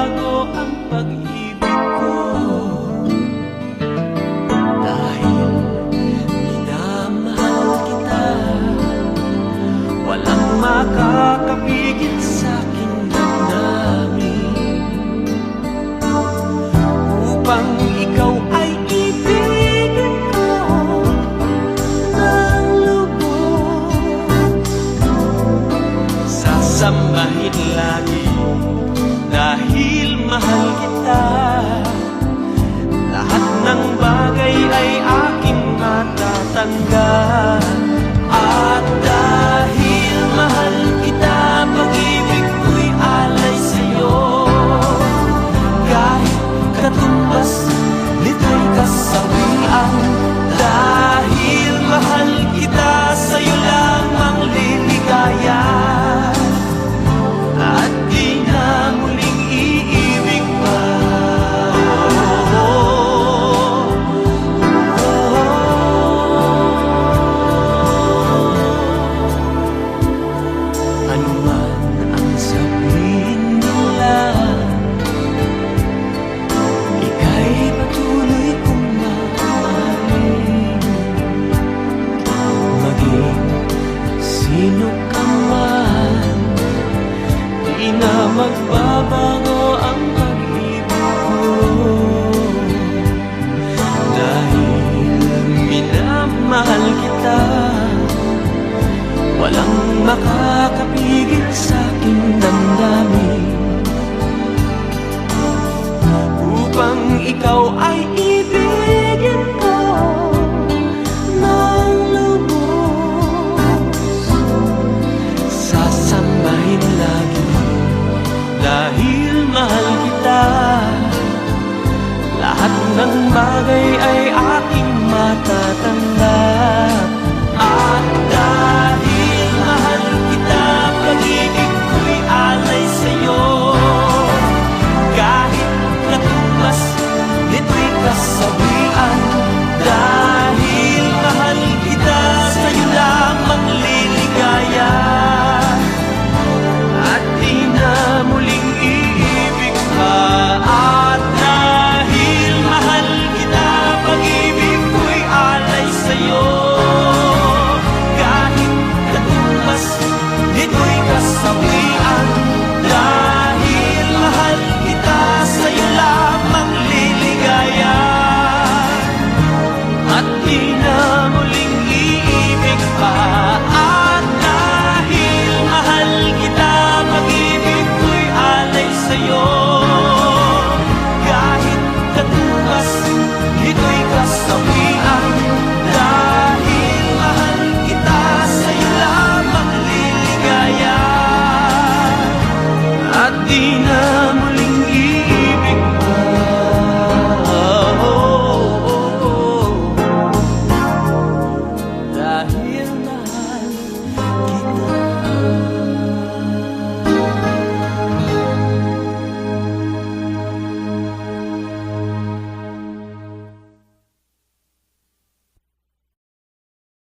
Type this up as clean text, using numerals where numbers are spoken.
magbabago ang pag-ibig ko. Dahil minamahal kita, walang makakapigil sa'king damdamin. Upang ikaw ay ibigin ko ng lubos, sasambahin lagi dahil mahal kita. Lahat ng bagay ay aking matatanggap. At dahil mahal kita, pag-ibig ko'y alay sa'yo. Kahit katumbas nito'y kasawian, dahil mahal kita, sa'yo lamang liligaya. At di na muling iibig pa. Ano man ang sabihin nila, ika'y patuloy kong mamahalin. Maging sino ka man, di na magbabago ang pag-ibig ko. Dahil minamahal kita, walang makakapigil sa'king damdamin. Upang ikaw ay ibigin ko ng lubos, sasambahin lagi dahil mahal kita. Lahat ng bagay ay aking matatanggap.